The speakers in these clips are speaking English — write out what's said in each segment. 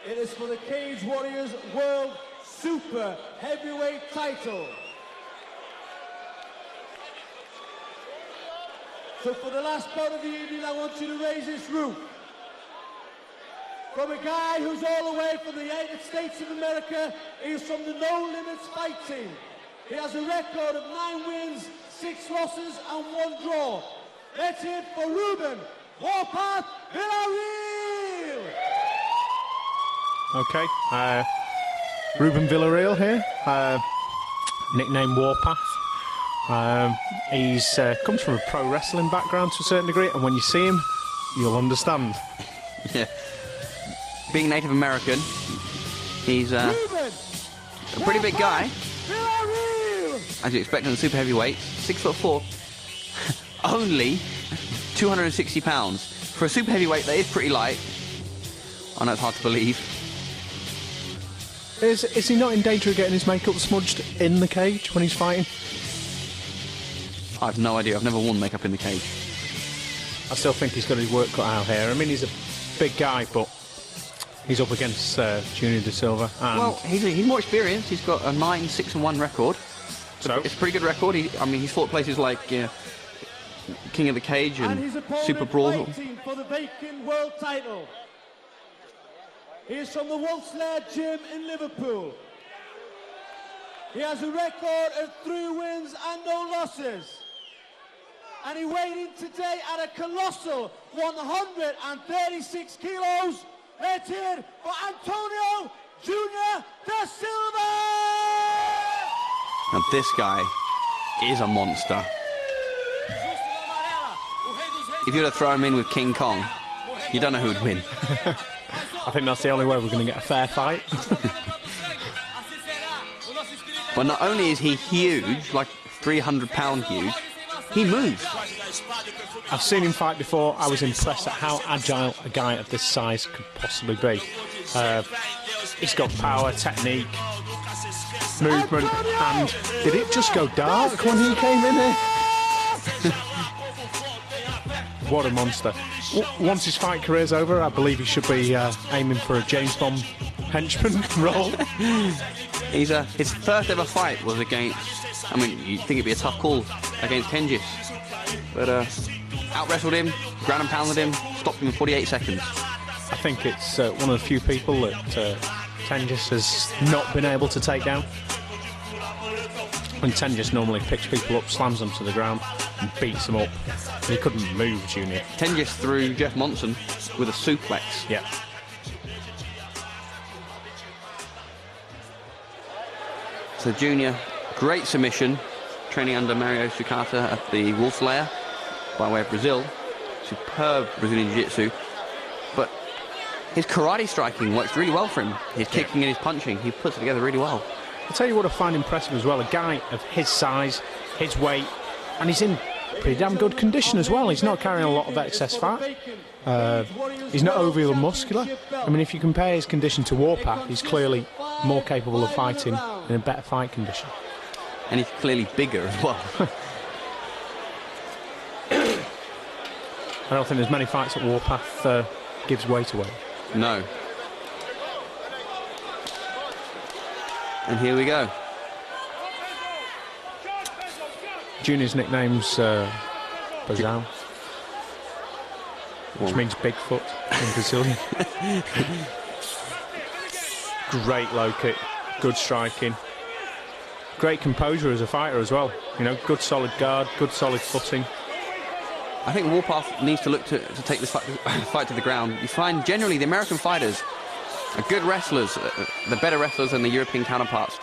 It is for the Cage Warriors World Super Heavyweight title. So for the last part of the evening, I want you to raise this roof. From a guy who's all the way from the United States of America, he's from the No Limits Fight Team. He has a record of 9 wins, 6 losses and 1 draw. Let's hear it for Ruben Villareal. Okay, Ruben Villareal here, nicknamed Warpath. He's comes from a pro wrestling background to a certain degree, and when you see him, you'll understand. Yeah. Being Native American, he's a pretty big guy, as you expect in the super heavyweight. 6'4", only 260 pounds. For a super heavyweight, that is pretty light. I know it's hard to believe. Is he not in danger of getting his makeup smudged in the cage when he's fighting? I have no idea. I've never worn makeup in the cage. I still think he's got his work cut out here. I mean, he's a big guy, but he's up against Junior de Silva. And well, he's more experienced. He's got a 9-6-1 record. So it's a pretty good record. I mean, he's fought places like King of the Cage and Super Brawl. For the vacant world title. He is from the Wolfslayer Gym in Liverpool. He has a record of 3 wins and no losses. And he weighed in today at a colossal 136 kilos. Let's hear it for Antonio Junior de Silva! Now this guy is a monster. If you were to throw him in with King Kong, you don't know who would win. I think that's the only way we're going to get a fair fight. But not only is he huge, like 300-pound huge, he moves. I've seen him fight before. I was impressed at how agile a guy of this size could possibly be. He's got power, technique, movement, and did it just go dark when he came in here? What a monster. Once his fight career's over, I believe he should be aiming for a James Bond henchman role. His first ever fight was against, I mean, you'd think it'd be a tough call against Tengis, but out-wrestled him, ground and pounded him, stopped him in 48 seconds. I think it's one of the few people that Tengis has not been able to take down. When Tengis normally picks people up, slams them to the ground and beats them up. He couldn't move, Junior. Tengis threw Jeff Monson with a suplex. Yeah. So Junior, great submission, training under Mario Sukata at the Wolfslayer by way of Brazil. Superb Brazilian Jiu-Jitsu. But his karate striking works really well for him. His kicking and his punching, he puts it together really well. I'll tell you what I find impressive as well, a guy of his size, his weight, and he's in pretty damn good condition as well. He's not carrying a lot of excess fat. He's not overly muscular. I mean, if you compare his condition to Warpath, he's clearly more capable of fighting in a better fight condition. And he's clearly bigger as well. I don't think there's many fights that Warpath gives weight away. No. And here we go. Junior's nickname's Bazal, which means Bigfoot in Brazilian. Great low kick, good striking, great composure as a fighter as well. You know, good solid guard, good solid footing. I think Warpath needs to look to take this fight to the ground. You find generally the American fighters are good wrestlers, the better wrestlers than the European counterparts.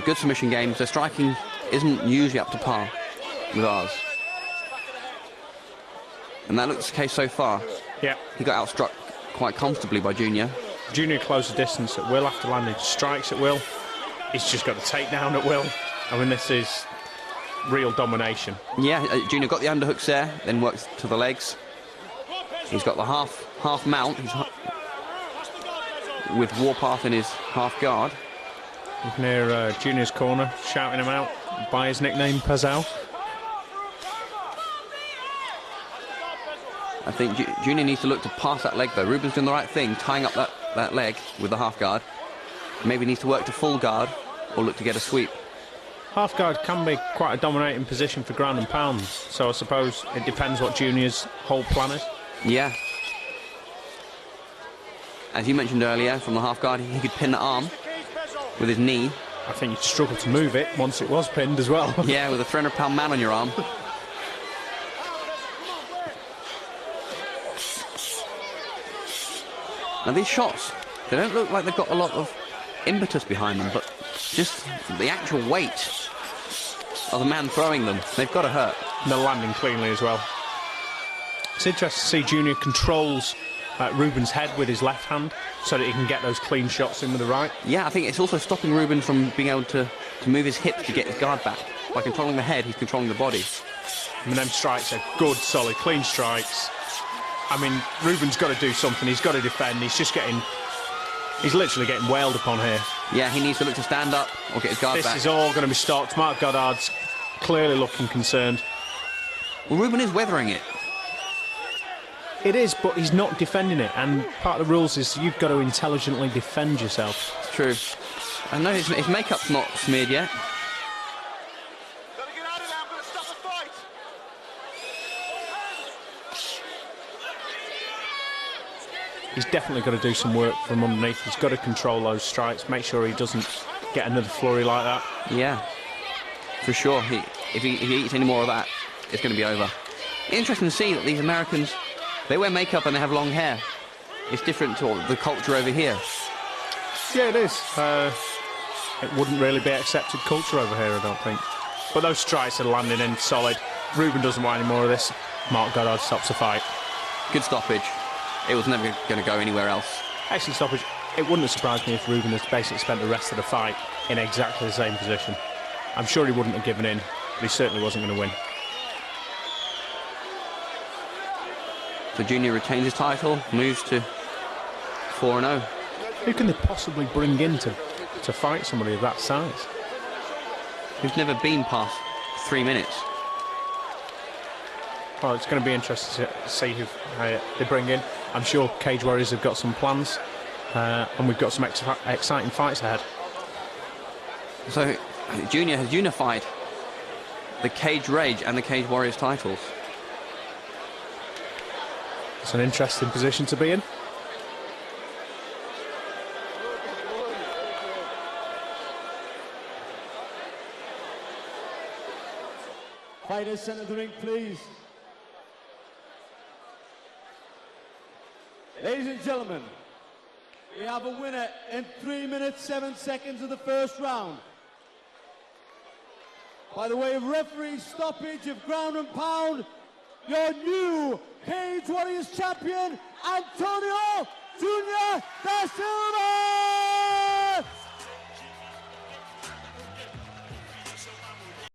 Good submission games. Their striking isn't usually up to par with ours. And that looks the case so far. Yeah. He got outstruck quite comfortably by Junior. Junior closed the distance at will after landing strikes at will. He's just got to take down at will. I mean, this is real domination. Yeah, Junior got the underhooks there, then worked to the legs. He's got the half mount. He's with Warpath in his half guard. You can hear Junior's corner shouting him out by his nickname, Pazal. I think Junior needs to look to pass that leg though. Ruben's doing the right thing, tying up that that leg with the half guard. Maybe needs to work to full guard or look to get a sweep. Half guard can be quite a dominating position for ground and pound, so I suppose it depends what Junior's whole plan is. Yeah. As you mentioned earlier, from the half guard, he could pin the arm with his knee. I think you'd struggle to move it once it was pinned as well. Yeah, with a 300-pound man on your arm. Now these shots, they don't look like they've got a lot of impetus behind them, but just the actual weight of the man throwing them, they've got to hurt. And they're landing cleanly as well. It's interesting to see Junior controls Ruben's head with his left hand so that he can get those clean shots in with the right. Yeah, I think it's also stopping Ruben from being able to move his hips to get his guard back. By controlling the head, he's controlling the body. And them strikes are good, solid, clean strikes. I mean, Ruben's got to do something. He's got to defend. He's literally getting wailed upon here. Yeah, he needs to look to stand up or get his guard back. This is all going to be stopped. Mark Goddard's clearly looking concerned. Well, Ruben is weathering it. It is, but he's not defending it, and part of the rules is you've got to intelligently defend yourself. It's true. I know his makeup's not smeared yet. He's definitely got to do some work from underneath. He's got to control those strikes, make sure he doesn't get another flurry like that. Yeah, for sure. If he eats any more of that, it's going to be over. Interesting to see that these Americans, they wear makeup and they have long hair. It's different to the culture over here. Yeah, it is. It wouldn't really be accepted culture over here, I don't think. But those strikes are landing in solid. Ruben doesn't want any more of this. Mark Goddard stops the fight. Good stoppage. It was never going to go anywhere else. Excellent stoppage. It wouldn't have surprised me if Ruben had basically spent the rest of the fight in exactly the same position. I'm sure he wouldn't have given in, but he certainly wasn't going to win. So Junior retains his title, moves to 4-0. Who can they possibly bring in to fight somebody of that size? Who's never been past 3 minutes. Well, it's going to be interesting to see who they bring in. I'm sure Cage Warriors have got some plans, and we've got some exciting fights ahead. So Junior has unified the Cage Rage and the Cage Warriors titles. It's an interesting position to be in. Fighters, centre the ring, please. Ladies and gentlemen, we have a winner in 3 minutes, 7 seconds of the first round. By the way of referee stoppage of ground and pound, your new Cage Warriors champion, Antonio Junior da Silva!